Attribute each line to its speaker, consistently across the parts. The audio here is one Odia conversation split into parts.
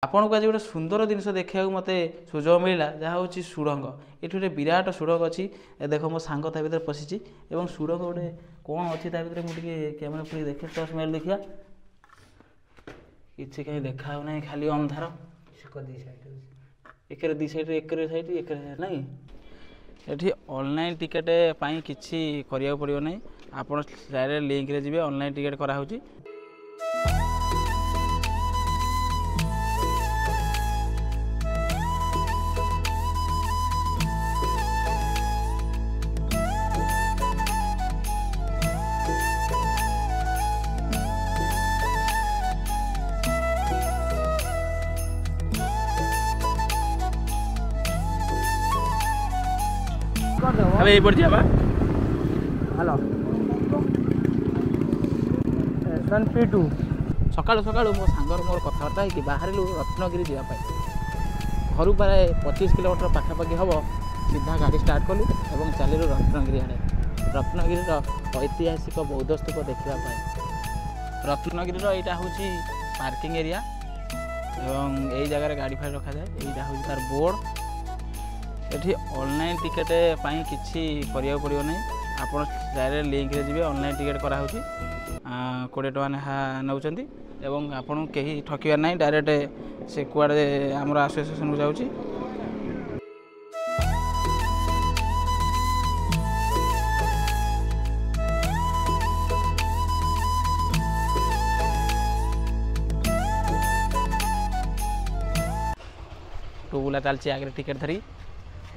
Speaker 1: आपन को आज गोटे सुंदर जिनस देखा मत सुजोग मिलला जहाँ हूँ सुड़ंग ये गोटे विराट सुड़ंग अच्छी देख मो सांग ता भर पशिची और सुड़ंग गोटे कौन अच्छी भर मुझे कैमेरा पूरी देखे तो स्मेल देखिया किसी कहीं देखा ना खाली अंधार एक दी साइड एक साइड एक नहीं ये ऑनलाइन टिकेट पाई किसी करिया पड़ो ना आप डायरेक्ट लिंक रे जी ऑनलाइन टिकेट कराऊँगी अबे ये पड़ जाबा
Speaker 2: हेलो P2
Speaker 1: सकाळु सकाळु मो सांगर मोर कथबार्ता है कि बाहर रत्नगिरी जावाई घर प्राय 25 किलोमीटर पाखापाखि हम सीधा गाड़ी स्टार्ट कलु और चलू रत्नगिरी आड़े रत्नगिरी ऐतिहासिक बौद्ध स्तूप देखापी रत्नगिरी यहाँ हूँ पार्किंग एरिया एवं यही जगह गाड़ी फाड़ी रखा जाए यहाँ हूँ तार बोर्ड ये ऑनलाइन टिकेट पाई किसी करिया पड़ो ना आप डायरेक्ट लिंक रे जी ऑनलाइन टिकेट कराऊँगी 20 टका ना नौ एवं आपन कहीं ठकबार ना डायरेक्ट से कुआड़े आम एसोसिएशन को जाऊँगी टूबुला चलती आगे टिकेट धरी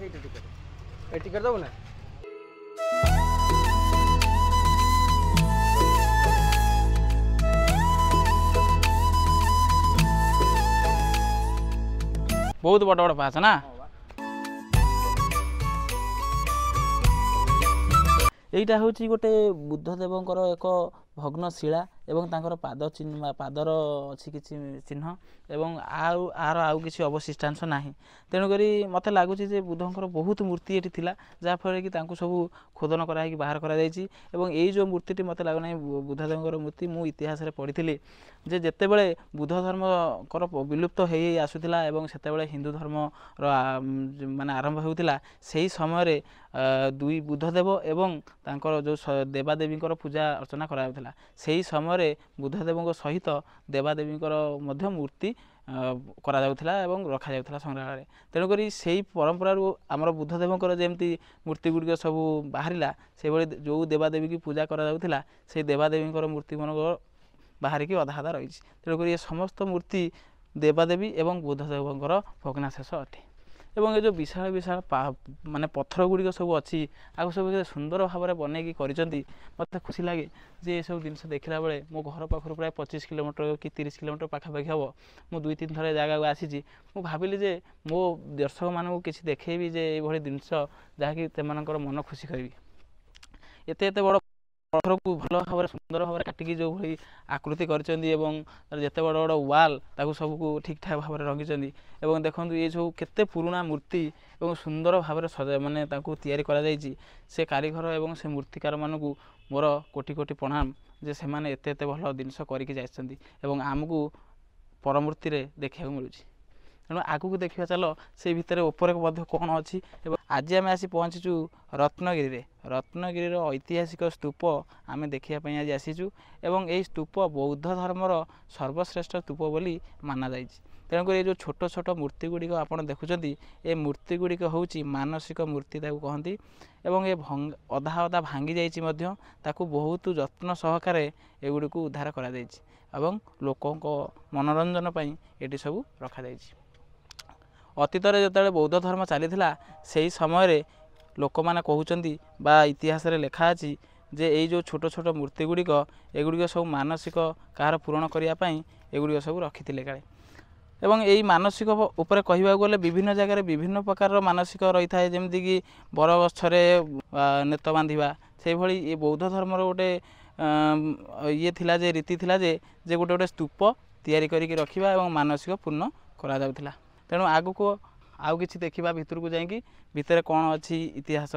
Speaker 2: टिकेट दो ना
Speaker 1: बहुत बड़ बड़ पास ना यहीटा हूँ गोटे बुद्धदेवंकर एक भग्न शिला एवं तांकर पाद चिन्ह पादर अच्छी किसी चिन्ह एवं आर आउ किसी अवशिष्टांश ना तेणुक मत लगुच बुद्धंकर बहुत मूर्ति ये थिला जहाँफल कि सब खोदन कराई बाहर कर जो मूर्ति मत लगुना बुद्धदेवंकर मूर्ति मु इतिहास पढ़ी जे जितेबले बुद्ध धर्म कर विलुप्त हो आसूला से हिंदू धर्म माने आरंभ होता से समय दुई बुद्धदेव एवं तांकर जो देवादेवी पूजा अर्चना करा से समय बुद्धदेव सहित देवादेवी मूर्ति करा एवं रखा संग्रहालय तेणुक से परंपरा आमर बुद्धदेवंकर जमी मूर्ति गुड़िक सब बाहर से भाई जो देवादेवी की पूजा करा से देवादेवी मूर्ति मन बाहर की अधा अधा रही तेणुक ये समस्त मूर्ति देवादेवी एवं बुद्धदेवंकर भग्नाशेष अटे एवं ये जो विशाल विशाल माने पत्थर गुड़िक सब अच्छी आपको सब सुंदर भाव में बनईकी करी मत खुशी लगे जे ये सब जिनस देखला बेले मो घर पाखर प्राय 25 किलोमीटर कि 30 किलोमीटर पाखापाखि हम मु 2-3 थर जगह आसी मु भाविली जे मो दर्शक मानक किसी देखी जे ये जिनस जहाँकि मन खुशी करी एते बड़ पत्थर को भल भाव सुंदर भाव काटिकी जो भाई आकृति करते बड़ बड़ वाल ताकू सबको ठीक ठाक भाव में रंगी एवं देखो ये जो केते पुराना मूर्ति एवं सुंदर भाव सजा माने तैयारी करा जायछि से कारीगर एवं से मूर्तिकार मानकू मोर कोटि कोटि प्रणाम जे से माने एते एते भल जिनस करके जाइछन्ती एवं आमको परमूर्ति रे देखा मिलूँ तेणु आगू देखा चल से भितर ऊपर कौन अच्छी आज आम आसी पहुँचीचु रत्नगिरी रत्नगिरी ऐतिहासिक स्तूप आम देखापी आज आसीचु एवं यही स्तूप बौद्ध धर्मर सर्वश्रेष्ठ स्तूप बोली माना जाए तेणुक ये जो छोट छोट मूर्ति गुड़िक आप देखुं ये मूर्ति गुड़िक हूँ मानसिक मूर्ति कहती एवं ये अधा अधा भांगी जाइए बहुत जत्न सहकार एगुड़ी उद्धार करा एवं लोकों मनोरंजन ये सब रखा अतीत जो बौद्ध धर्म चली से समय लोक मैंने कहते बा इतिहास रे लेखा अच्छी जे यही जो छोट छोट मूर्ति गुड़िक एगुड़िक सब मानसिक कार पूरण करने एगुड़िक सब रखी थे काले एवं यही मानसिक उपर कहवा गले विभिन्न जगह विभिन्न प्रकार मानसिक रही था जमीक बर गछरे नेत बांधा से भाई ये बौद्ध धर्मर गोटे ये थिला जे रीति थिला जे गोटे गोटे स्तूप तैयारी करके रखा और मानसिक पूर्ण करा जाउथिला तेणु आगु को आउ किसी देखा भितर को जाकि भितर कौन अच्छी इतिहास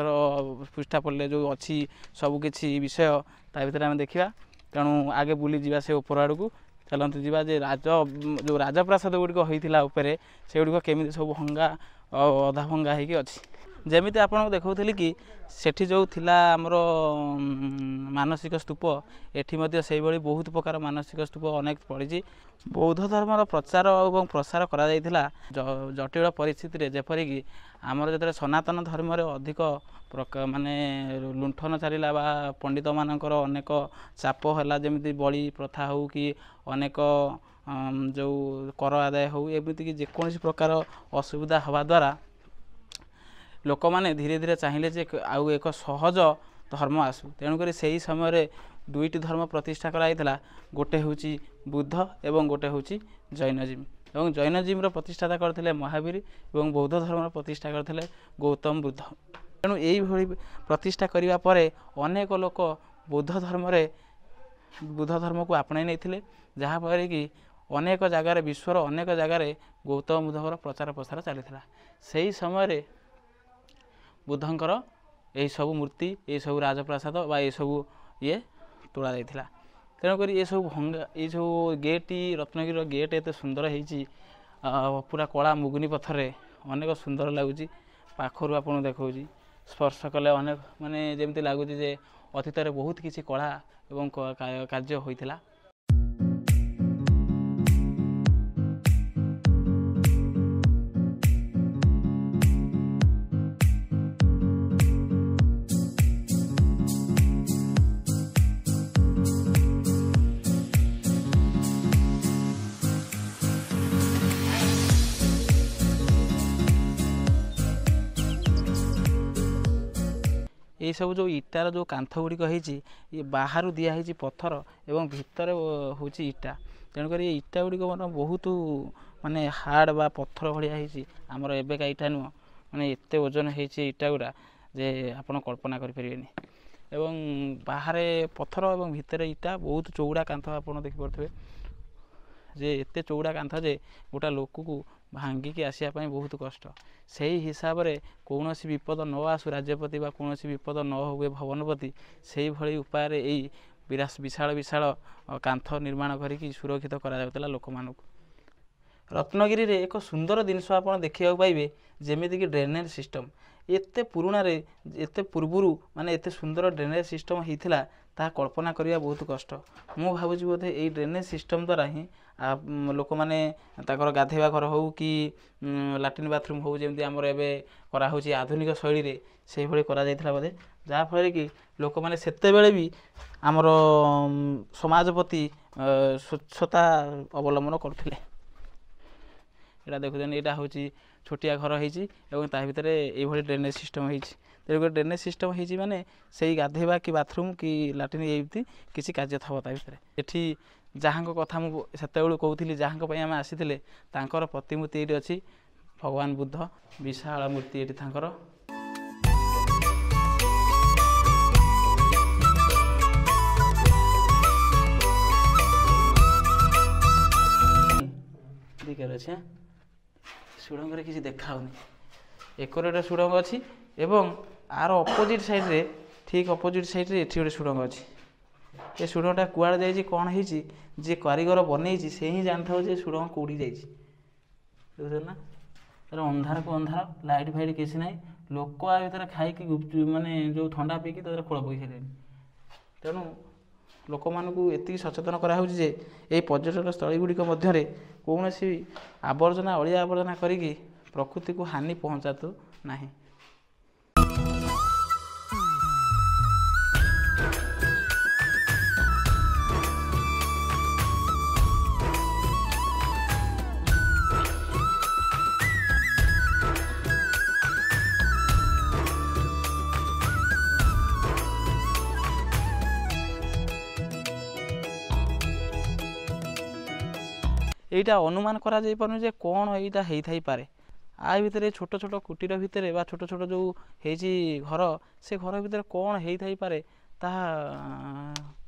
Speaker 1: पृष्ठा पड़े जो अच्छी सबकि विषय ता भर आम देखा तेणु आगे बुली जा से ऊपर आड़ को ଚାଲନ୍ତୁ ଯିବା ଯେ ଯେଉଁ ରାଜପ୍ରାସାଦ ଗୁଡ଼ିକ ହୋଇଥିଲା ଉପରେ ସେଗୁଡ଼ିକ କେମିତି ସବୁ ଭଙ୍ଗା ଅଧା ଭଙ୍ଗା ହେଇକି ଅଛି। ଯେମିତି ଆପଣଙ୍କୁ ଦେଖାଉଥିଲି କି ସେଠି ଯେଉଁ ଥିଲା ଆମର ମାନସିକ ସ୍ତୂପ, ଏଠି ମଧ୍ୟ ସେଇଭଳି ବହୁତ ପ୍ରକାର ମାନସିକ ସ୍ତୂପ ଅନେକ ପଡ଼ିଛି। ବୌଦ୍ଧ ଧର୍ମର ପ୍ରଚାର ଏବଂ ପ୍ରସାର କରାଯାଇଥିଲା ଜଟିଳ ପରିସ୍ଥିତିରେ, ଯେପରିକି ଆମର ଯେତେବେଳେ ସନାତନ ଧର୍ମରେ ଅଧିକ ମାନେ ଲୁଣ୍ଠନ ଚାଲିଲା ବା ପଣ୍ଡିତମାନଙ୍କର ଅନେକ ଚାପ ହେଲା, ଯେମିତି ବଳି ପ୍ରଥା ହେଉ କି ଅନେକ ଯେଉଁ କର ଆଦାୟ ହେଉ, ଏମିତିକି ଯେକୌଣସି ପ୍ରକାର ଅସୁବିଧା ହେବା ଦ୍ୱାରା ଲୋକମାନେ ଧୀରେ ଧୀରେ ଚାହିଁଲେ ଯେ ଆଉ ଏକ ସହଜ ଧର୍ମ ଆସୁ। ତେଣୁକରି ସେହି ସମୟରେ ଦୁଇଟି ଧର୍ମ ପ୍ରତିଷ୍ଠା କରାଯାଇଥିଲା, ଗୋଟେ ହେଉଛି ବୁଦ୍ଧ ଏବଂ ଗୋଟେ ହେଉଛି ଜୈନଜିମ। ଏବଂ ଜୈନଜିମର ପ୍ରତିଷ୍ଠାତା କରିଥିଲେ ମହାବୀର ଏବଂ ବୌଦ୍ଧ ଧର୍ମର ପ୍ରତିଷ୍ଠା କରିଥିଲେ ଗୌତମ ବୁଦ୍ଧ। ତେଣୁ ଏଇଭଳି ପ୍ରତିଷ୍ଠା କରିବା ପରେ ଅନେକ ଲୋକ ବୌଦ୍ଧ ଧର୍ମକୁ ଆପଣେଇ ନେଇଥିଲେ, ଯାହାଫଳରେ କି ଅନେକ ଜାଗାରେ ବିଶ୍ୱର ଅନେକ ଜାଗାରେ ଗୌତମ ବୁଦ୍ଧଙ୍କର ପ୍ରଚାର ପ୍ରସାର ଚାଲିଥିଲା। ସେହି ସମୟରେ ବୁଦ୍ଧଙ୍କର ଏହିସବୁ ମୂର୍ତ୍ତି, ଏହିସବୁ ରାଜପ୍ରାସାଦ ବା ଏସବୁ ତୋଳା ଯାଇଥିଲା। ତେଣୁକରି ଏସବୁ ଭଙ୍ଗା, ଏଇସବୁ ଗେଟ୍ଟି ରତ୍ନଗିରିର ଗେଟ୍ ଏତେ ସୁନ୍ଦର ହେଇଛି, ପୁରା କଳା ମୁଗୁନି ପଥରରେ ଅନେକ ସୁନ୍ଦର ଲାଗୁଛି। ପାଖରୁ ଆପଣଙ୍କୁ ଦେଖାଉଛି, ସ୍ପର୍ଶ କଲେ ଅନେକ ମାନେ ଯେମିତି ଲାଗୁଛି ଯେ ଅତୀତରେ ବହୁତ କିଛି କଳା ଏବଂ କାର୍ଯ୍ୟ ହୋଇଥିଲା। ଏଇସବୁ ଯେଉଁ ଇଟାର ଯେଉଁ କାନ୍ଥ ଗୁଡ଼ିକ ହେଇଛି, ଇଏ ବାହାରୁ ଦିଆହେଇଛି ପଥର ଏବଂ ଭିତରେ ହେଉଛି ଇଟା। ତେଣୁକରି ଏ ଇଟା ଗୁଡ଼ିକ ବହୁତ ମାନେ ହାର୍ଡ଼ ବା ପଥର ଭଳିଆ ହେଇଛି। ଆମର ଏବେକା ଇଟା ନୁହଁ, ମାନେ ଏତେ ଓଜନ ହେଇଛି ଇଟା ଗୁଡ଼ା ଯେ ଆପଣ କଳ୍ପନା କରିପାରିବେନି। ଏବଂ ବାହାରେ ପଥର ଏବଂ ଭିତରେ ଇଟା, ବହୁତ ଚଉଡ଼ା କାନ୍ଥ ଆପଣ ଦେଖିପାରୁଥିବେ ଯେ ଏତେ ଚଉଡ଼ା କାନ୍ଥ ଯେ ଗୋଟା ଲୋକକୁ ଭାଙ୍ଗିକି ଆସିବା ପାଇଁ ବହୁତ କଷ୍ଟ। ସେହି ହିସାବରେ କୌଣସି ବିପଦ ନ ଆସୁ ରାଜ୍ୟପତି ବା କୌଣସି ବିପଦ ନ ହୁଏ ଭବନପତି, ସେଇଭଳି ଉପାୟରେ ଏଇ ବିଶାଳ ବିଶାଳ କାନ୍ଥ ନିର୍ମାଣ କରିକି ସୁରକ୍ଷିତ କରାଯାଉଥିଲା ଲୋକମାନଙ୍କୁ। ରତ୍ନଗିରିରେ ଏକ ସୁନ୍ଦର ଜିନିଷ ଆପଣ ଦେଖିବାକୁ ପାଇବେ, ଯେମିତିକି ଡ୍ରେନେଜ୍ ସିଷ୍ଟମ୍। ଏତେ ପୁରୁଣାରେ, ଏତେ ପୂର୍ବରୁ ମାନେ ଏତେ ସୁନ୍ଦର ଡ୍ରେନେଜ୍ ସିଷ୍ଟମ୍ ହେଇଥିଲା, ତାହା କଳ୍ପନା କରିବା ବହୁତ କଷ୍ଟ। ମୁଁ ଭାବୁଛି ବୋଧେ ଏଇ ଡ୍ରେନେଜ୍ ସିଷ୍ଟମ୍ ଦ୍ୱାରା ହିଁ ଲୋକମାନେ ତାଙ୍କର ଗାଧୋଇବା ଘର ହେଉ କି ଲାଟ୍ରିନ୍ ବାଥରୁମ୍ ହେଉ, ଯେମିତି ଆମର ଏବେ କରାହେଉଛି ଆଧୁନିକ ଶୈଳୀରେ, ସେଇଭଳି କରାଯାଇଥିଲା ବୋଧେ। ଯାହାଫଳରେ କି ଲୋକମାନେ ସେତେବେଳେ ବି ଆମର ସମାଜ ପ୍ରତି ସ୍ୱଚ୍ଛତା ଅବଲମ୍ବନ କରୁଥିଲେ। ଏଇଟା ଦେଖୁଛନ୍ତି, ଏଇଟା ହେଉଛି ଛୋଟିଆ ଘର ହେଇଛି ଏବଂ ତା ଭିତରେ ଏଇଭଳି ଡ୍ରେନେଜ୍ ସିଷ୍ଟମ୍ ହେଇଛି। ତେଣୁକରି ଡ୍ରେନେଜ୍ ସିଷ୍ଟମ୍ ହେଇଛି ମାନେ ସେଇ ଗାଧୋଇବା କି ବାଥରୁମ୍ କି ଲାଟ୍ରିନ୍ ଏମିତି କିଛି କାର୍ଯ୍ୟ ଥିବ ତା ଭିତରେ। ଏଠି ଯାହାଙ୍କ କଥା ମୁଁ ସେତେବେଳୁ କହୁଥିଲି, ଯାହାଙ୍କ ପାଇଁ ଆମେ ଆସିଥିଲେ, ତାଙ୍କର ପ୍ରତିମୂର୍ତ୍ତି ଏଇଠି ଅଛି। ଭଗବାନ ବୁଦ୍ଧ, ବିଶାଳ ମୂର୍ତ୍ତି ଏଠି ତାଙ୍କର। ଅଛି ସୁଡ଼ଙ୍ଗରେ କିଛି ଦେଖାହେଉନି। ଏକରେ ଗୋଟେ ସୁଡ଼ଙ୍ଗ ଅଛି ଏବଂ ଆର ଅପୋଜିଟ୍ ସାଇଡ଼୍ରେ, ଠିକ୍ ଅପୋଜିଟ୍ ସାଇଡ଼୍ରେ ଏଠି ଗୋଟେ ସୁଡ଼ଙ୍ଗ ଅଛି। ଏ ସୁଡ଼ଙ୍ଗଟା କୁଆଡ଼େ ଯାଇଛି, କ'ଣ ହେଇଛି, ଯିଏ କାରିଗର ବନେଇଛି ସେ ହିଁ ଜାଣିଥାଉ ଯେ ସୁଡ଼ଙ୍ଗ କେଉଁଠି ଯାଇଛି। ବୁଝୁଛନ୍ତି ନା? ତାର ଅନ୍ଧାରକୁ ଅନ୍ଧାର, ଲାଇଟ୍ ଫାଇଟ୍ କିଛି ନାହିଁ। ଲୋକ ଆ ଭିତରେ ଖାଇକି ମାନେ ଯେଉଁ ଥଣ୍ଡା ପିଇକି ତା ଦେହରେ ଖୋଳ ପକେଇ ସାରିଲେଣି। ତେଣୁ ଲୋକମାନଙ୍କୁ ଏତିକି ସଚେତନ କରାହେଉଛି ଯେ ଏହି ପର୍ଯ୍ୟଟନ ସ୍ଥଳୀ ଗୁଡ଼ିକ ମଧ୍ୟରେ କୌଣସି ଆବର୍ଜନା, ଅଳିଆ ଆବର୍ଜନା କରିକି ପ୍ରକୃତିକୁ ହାନି ପହଞ୍ଚାନ୍ତୁ ନାହିଁ। এইটা অনুমান করা যাইপাରୁନି যে କ'ଣ এইଟା ହେଇଥାଇପାରେ। ଆ ଭିତରେ ଛୋଟ ଛୋଟ କୁଟୀର ଭିତରେ ବା ଛୋଟ ଛୋଟ ଯେଉଁ ହେଇଛି ଘର, ସେ ଘର ଭିତରେ କ'ଣ ହେଇଥାଇପାରେ ତାହା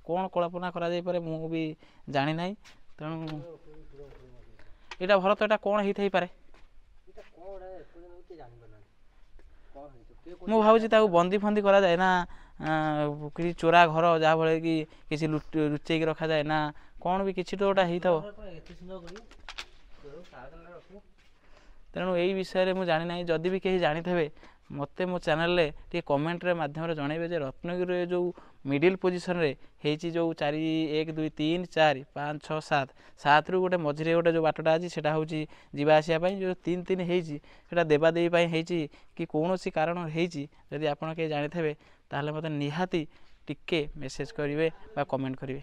Speaker 1: କ'ଣ କଳ୍ପନା କରାଯାଇପାରେ ମୁଁ ବି ଜାଣିନାହିଁ। ତେଣୁ ଏଇଟା ଭରତ, ଏଇଟା କ'ଣ ହେଇଥାଇପାରେ? ମୁଁ ଭାବୁଛି ତାକୁ ବନ୍ଦି ଫନ୍ଦି କରାଯାଏ ନା କିଛି ଚୋରା ଘର, ଯାହାଫଳରେ କି କିଛି ଲୁଚେଇକି ରଖାଯାଏ, ନା କ'ଣ ବି କିଛି ତ ଗୋଟେ ହେଇଥିବ। ତେଣୁ ଏଇ ବିଷୟରେ ମୁଁ ଜାଣିନାହିଁ। ଯଦି ବି କେହି ଜାଣିଥିବେ ମୋତେ ମୋ ଚ୍ୟାନେଲରେ ଟିକେ କମେଣ୍ଟରେ ମାଧ୍ୟମରେ ଜଣାଇବେ ଯେ ରତ୍ନଗିରିରେ ଯେଉଁ ମିଡ଼ିଲ୍ ପୋଜିସନରେ ହେଇଛି, ଯେଉଁ 4 1 2 3 4 5 6 7 7ରୁ ଗୋଟେ ମଝିରେ ଗୋଟେ ଯେଉଁ ବାଟଟା ଅଛି ସେଇଟା ହେଉଛି ଯିବା ଆସିବା ପାଇଁ, ଯେଉଁ 3 3 ହେଇଛି ସେଇଟା ଦେବାଦେବୀ ପାଇଁ ହେଇଛି କି କୌଣସି କାରଣ ହେଇଛି। ଯଦି ଆପଣ କେହି ଜାଣିଥିବେ ତାହେଲେ ମୋତେ ନିହାତି ଟିକେ ମେସେଜ୍ କରିବେ ବା କମେଣ୍ଟ କରିବେ।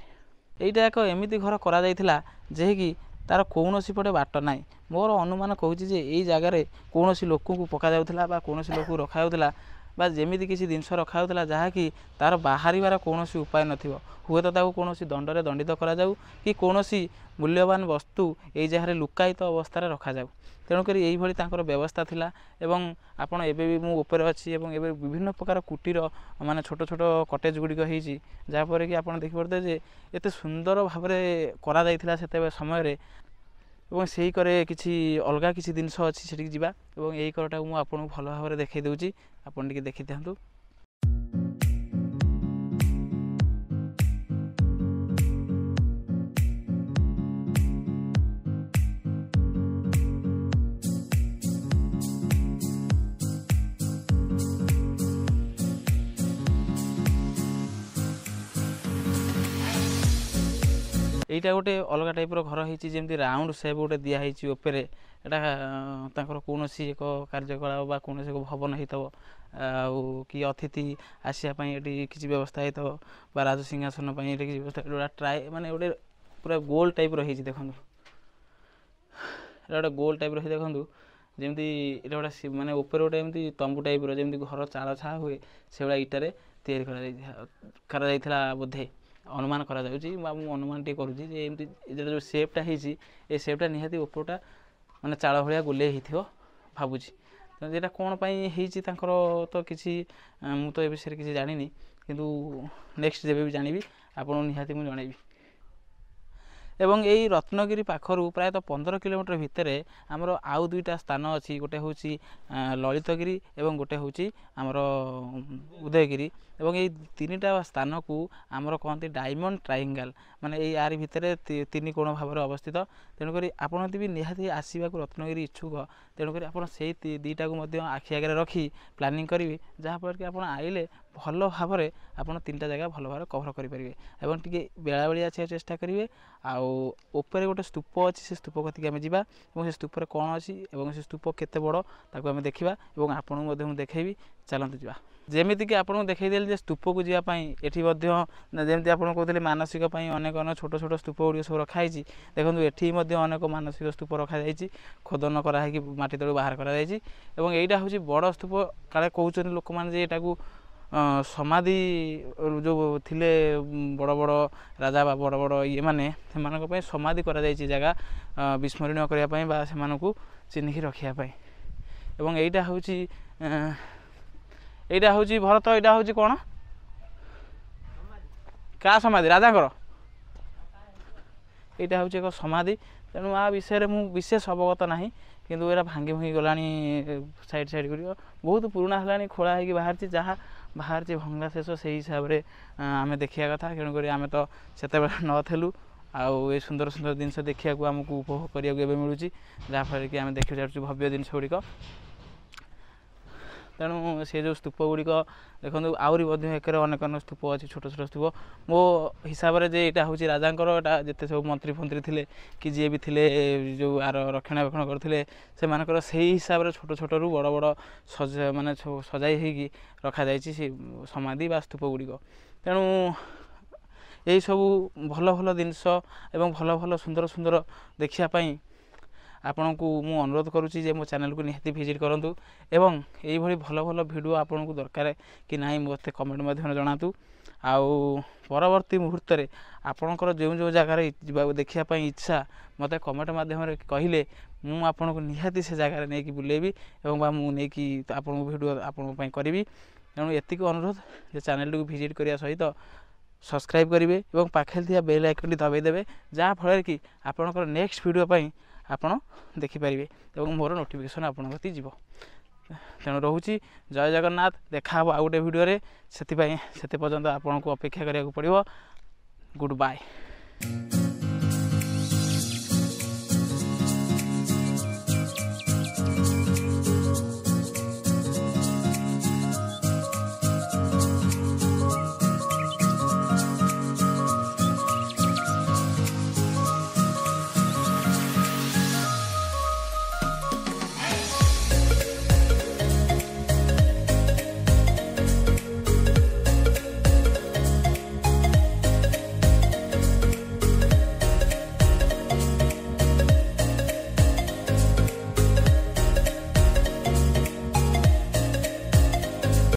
Speaker 1: ଏଇଟା ଏକ ଏମିତି ଘର କରାଯାଇଥିଲା ଯେକି ତାର କୌଣସି ପଟେ ବାଟ ନାହିଁ। ମୋର ଅନୁମାନ କହୁଛି ଯେ ଏଇ ଜାଗାରେ କୌଣସି ଲୋକଙ୍କୁ ପକାଯାଉଥିଲା ବା କୌଣସି ଲୋକକୁ ରଖାଯାଉଥିଲା ବା ଯେମିତି କିଛି ଜିନିଷ ରଖାଯାଉଥିଲା ଯାହାକି ତାର ବାହାରିବାର କୌଣସି ଉପାୟ ନଥିବ। ହୁଏତ ତାକୁ କୌଣସି ଦଣ୍ଡରେ ଦଣ୍ଡିତ କରାଯାଉ କି କୌଣସି ମୂଲ୍ୟବାନ ବସ୍ତୁ ଏଇ ଜାଗାରେ ଲୁକାୟିତ ଅବସ୍ଥାରେ ରଖାଯାଉ। ତେଣୁକରି ଏଇଭଳି ତାଙ୍କର ବ୍ୟବସ୍ଥା ଥିଲା। ଏବଂ ଆପଣ ଏବେ ବି ମୁଁ ଉପରେ ଅଛି ଏବଂ ଏବେ ବିଭିନ୍ନ ପ୍ରକାର କୁଟୀର ମାନେ ଛୋଟ ଛୋଟ କଟେଜ ଗୁଡ଼ିକ ହେଇଛି, ଯାହାଫଳରେ କି ଆପଣ ଦେଖିପାରୁଥିବେ ଯେ ଏତେ ସୁନ୍ଦର ଭାବରେ କରାଯାଇଥିଲା ସେତେବେଳେ ସମୟରେ। ଏବଂ ସେଇ କରେ କିଛି ଅଲଗା କିଛି ଜିନିଷ ଅଛି, ସେଠିକି ଯିବା ଏବଂ ଏଇ କରଟାକୁ ମୁଁ ଆପଣଙ୍କୁ ଭଲ ଭାବରେ ଦେଖାଇ ଦେଉଛି, ଆପଣ ଟିକେ ଦେଖିଥାନ୍ତୁ। এইটা গোটে অলগা টাইপর ঘর হয়েছি, যেমনি রাউন্ড সেপ গোটে দিয়া হয়েছি উপরে। এটা তাঁর কৌশি এক কার্যকলাপ বা কৌশি এক ভবন হইতব কি অতিথি আসিয়া এটি কিছু ব্যবস্থা হইতব বা রাজসিংহাসন এটি কিছু ব্যবস্থা ট্রাই মানে গোটে পুরা গোল টাইপর হয়েছি। দেখুন এটা গোটে গোল টাইপর হয়েছে। দেখুন যেমনি এটা গোটে মানে উপরে গোটে এমনি তম্বু টাইপর যেমনি ঘর চাଳ ଛାଆ ହୁଏ সেভাবে ইটারে তৈরি করা বোধে ଅନୁମାନ କରାଯାଉଛି ବା ମୁଁ ଅନୁମାନ ଟିକେ କରୁଛି ଯେ ଏମିତି ଏଇଟା ଯେଉଁ ସେପ୍ଟା ହେଇଛି ଏ ସେପ୍ଟା ନିହାତି ଉପରଟା ମାନେ ଚାଳ ଭଳିଆ ଗୋଲେଇ ହେଇଥିବ ଭାବୁଛି। ତେଣୁ ଏଇଟା କ'ଣ ପାଇଁ ହେଇଛି ତାଙ୍କର ତ କିଛି ମୁଁ ତ ଏ ବିଷୟରେ କିଛି ଜାଣିନି, କିନ୍ତୁ ନେକ୍ସଟ ଯେବେ ବି ଜାଣିବି ଆପଣଙ୍କୁ ନିହାତି ମୁଁ ଜଣାଇବି। ଏବଂ ଏଇ ରତ୍ନଗିରି ପାଖରୁ ପ୍ରାୟତଃ 15 କିଲୋମିଟର ଭିତରେ ଆମର ଆଉ ଦୁଇଟା ସ୍ଥାନ ଅଛି। ଗୋଟେ ହେଉଛି ଲଳିତଗିରି ଏବଂ ଗୋଟେ ହେଉଛି ଆମର ଉଦୟଗିରି। ଏବଂ ଏଇ ତିନିଟା ସ୍ଥାନକୁ ଆମର କହନ୍ତି ଡାଇମଣ୍ଡ ଟ୍ରାଇଙ୍ଗାଲ, ମାନେ ଏଇ ଆରି ଭିତରେ 3 କୋଣ ଭାବରେ ଅବସ୍ଥିତ। ତେଣୁକରି ଆପଣ ଯଦି ବି ନିହାତି ଆସିବାକୁ ରତ୍ନଗିରି ଇଚ୍ଛୁକ, ତେଣୁକରି ଆପଣ ସେଇ ଦୁଇଟାକୁ ମଧ୍ୟ ଆଖି ଆଗରେ ରଖି ପ୍ଲାନିଂ କରିବେ, ଯାହାଫଳରେ କି ଆପଣ ଆଇଲେ ଭଲ ଭାବରେ ଆପଣ 3ଟା ଜାଗା ଭଲ ଭାବରେ କଭର କରିପାରିବେ। ଏବଂ ଟିକେ ବେଳାବେଳି ଆସିବାକୁ ଚେଷ୍ଟା କରିବେ। ଆଉ ଉପରେ ଗୋଟେ ସ୍ତୂପ ଅଛି, ସେ ସ୍ତୂପ କତିକି ଆମେ ଯିବା ଏବଂ ସେ ସ୍ତୂପରେ କ'ଣ ଅଛି ଏବଂ ସେ ସ୍ତୂପ କେତେ ବଡ଼ ତାକୁ ଆମେ ଦେଖିବା ଏବଂ ଆପଣଙ୍କୁ ମଧ୍ୟ ମୁଁ ଦେଖେଇବି। ଚାଲନ୍ତୁ ଯିବା। ଯେମିତିକି ଆପଣଙ୍କୁ ଦେଖେଇଦେଲି ଯେ ସ୍ତୂପକୁ ଯିବା ପାଇଁ ଏଠି ମଧ୍ୟ ଯେମିତି ଆପଣ କହୁଥିଲେ ମାନସିକ ପାଇଁ ଅନେକ ଅନେକ ଛୋଟ ଛୋଟ ସ୍ତୂପ ଗୁଡ଼ିକ ସବୁ ରଖାହେଇଛି। ଦେଖନ୍ତୁ ଏଠି ମଧ୍ୟ ଅନେକ ମାନସିକ ସ୍ତୂପ ରଖାଯାଇଛି, ଖୋଦନ କରାହେଇକି ମାଟି ତଳୁ ବାହାର କରାଯାଇଛି। ଏବଂ ଏଇଟା ହେଉଛି ବଡ଼ ସ୍ତୂପ। କାଳେ କହୁଛନ୍ତି ଲୋକମାନେ ଯେ ଏଟାକୁ ସମାଧି ଯେଉଁ ଥିଲେ ବଡ଼ ବଡ଼ ରାଜା ବା ବଡ଼ ବଡ଼ ଇଏମାନେ ସେମାନଙ୍କ ପାଇଁ ସମାଧି କରାଯାଇଛି ଜାଗା ବିସ୍ମରଣୀୟ କରିବା ପାଇଁ ବା ସେମାନଙ୍କୁ ଚିହ୍ନିକି ରଖିବା ପାଇଁ। ଏବଂ ଏଇଟା ହେଉଛି ଭରତ, ଏଇଟା ହେଉଛି କ'ଣ କାହା ସମାଧି? ରାଜାଙ୍କର। ଏଇଟା ହେଉଛି ଏକ ସମାଧି। ତେଣୁ ଆ ବିଷୟରେ ମୁଁ ବିଶେଷ ଅବଗତ ନାହିଁ, କିନ୍ତୁ ଏଇଟା ଭାଙ୍ଗି ଭାଙ୍ଗି ଗଲାଣି ସାଇଡ଼୍ ଗୁଡ଼ିକ ବହୁତ ପୁରୁଣା ହେଲାଣି, ଖୋଳା ହେଇକି ବାହାରିଛି। ଯାହା ବାହାରିଛି ଭଗ୍ନାଶେଷ ସେଇ ହିସାବରେ ଆମେ ଦେଖିବା କଥା। ତେଣୁକରି ଆମେ ତ ସେତେବେଳେ ନଥିଲୁ, ଆଉ ଏ ସୁନ୍ଦର ସୁନ୍ଦର ଜିନିଷ ଦେଖିବାକୁ ଆମକୁ ଉପଭୋଗ କରିବାକୁ ଏବେ ମିଳୁଛି, ଯାହାଫଳରେ କି ଆମେ ଦେଖିପାରୁଛୁ ଭବ୍ୟ ଜିନିଷ ଗୁଡ଼ିକ। ତେଣୁ ସେ ଯେଉଁ ସ୍ତୂପ ଗୁଡ଼ିକ ଦେଖନ୍ତୁ ଆହୁରି ମଧ୍ୟ ଏକରେ ଅନେକ ଅନେକ ସ୍ତୂପ ଅଛି, ଛୋଟ ଛୋଟ ସ୍ତୂପ। ମୋ ହିସାବରେ ଯେ ଏଇଟା ହେଉଛି ରାଜାଙ୍କର, ଏଇଟା ଯେତେ ସବୁ ମନ୍ତ୍ରୀ ଫନ୍ତ୍ରୀ ଥିଲେ କି ଯିଏ ବି ଥିଲେ ଯେଉଁ ଆର ରକ୍ଷଣାବେକ୍ଷଣ କରୁଥିଲେ ସେମାନଙ୍କର ସେଇ ହିସାବରେ ଛୋଟ ଛୋଟରୁ ବଡ଼ ବଡ଼ ମାନେ ସଜାଇ ହେଇକି ରଖାଯାଇଛି ସେ ସମାଧି ବା ସ୍ତୂପ ଗୁଡ଼ିକ। ତେଣୁ ଏହିସବୁ ଭଲ ଭଲ ଜିନିଷ ଏବଂ ଭଲ ଭଲ ସୁନ୍ଦର ସୁନ୍ଦର ଦେଖିବା ପାଇଁ ଆପଣଙ୍କୁ ମୁଁ ଅନୁରୋଧ କରୁଛି ଯେ ମୋ ଚ୍ୟାନେଲକୁ ନିହାତି ଭିଜିଟ୍ କରନ୍ତୁ। ଏବଂ ଏଇଭଳି ଭଲ ଭଲ ଭିଡ଼ିଓ ଆପଣଙ୍କୁ ଦରକାର କି ନାହିଁ ମୋତେ କମେଣ୍ଟ ମାଧ୍ୟମରେ ଜଣାନ୍ତୁ। ଆଉ ପରବର୍ତ୍ତୀ ମୁହୂର୍ତ୍ତରେ ଆପଣଙ୍କର ଯେଉଁ ଯେଉଁ ଜାଗାରେ ଯିବାକୁ ଦେଖିବା ପାଇଁ ଇଚ୍ଛା ମୋତେ କମେଣ୍ଟ ମାଧ୍ୟମରେ କହିଲେ ମୁଁ ଆପଣଙ୍କୁ ନିହାତି ସେ ଜାଗାରେ ନେଇକି ବୁଲେଇବି ଏବଂ ବା ମୁଁ ନେଇକି ଆପଣଙ୍କୁ ଭିଡ଼ିଓ ଆପଣଙ୍କ ପାଇଁ କରିବି। ତେଣୁ ଏତିକି ଅନୁରୋଧ ଯେ ଚ୍ୟାନେଲଟିକୁ ଭିଜିଟ୍ କରିବା ସହିତ ସବସ୍କ୍ରାଇବ୍ କରିବେ ଏବଂ ପାଖରେ ଥିବା ବେଲ୍ ଆଇକନ୍ଟି ଦବାଇ ଦେବେ, ଯାହାଫଳରେ କି ଆପଣଙ୍କର ନେକ୍ସଟ ଭିଡ଼ିଓ ପାଇଁ ଆପଣ ଦେଖିପାରିବେ ଏବଂ ମୋର ନୋଟିଫିକେସନ୍ ଆପଣଙ୍କ କତିକି ଯିବ। ତେଣୁ ରହୁଛି, ଜୟ ଜଗନ୍ନାଥ। ଦେଖା ହେବ ଆଉ ଗୋଟେ ଭିଡ଼ିଓରେ। ସେଥିପାଇଁ ସେତେ ପର୍ଯ୍ୟନ୍ତ ଆପଣଙ୍କୁ ଅପେକ୍ଷା କରିବାକୁ ପଡ଼ିବ। Good bye.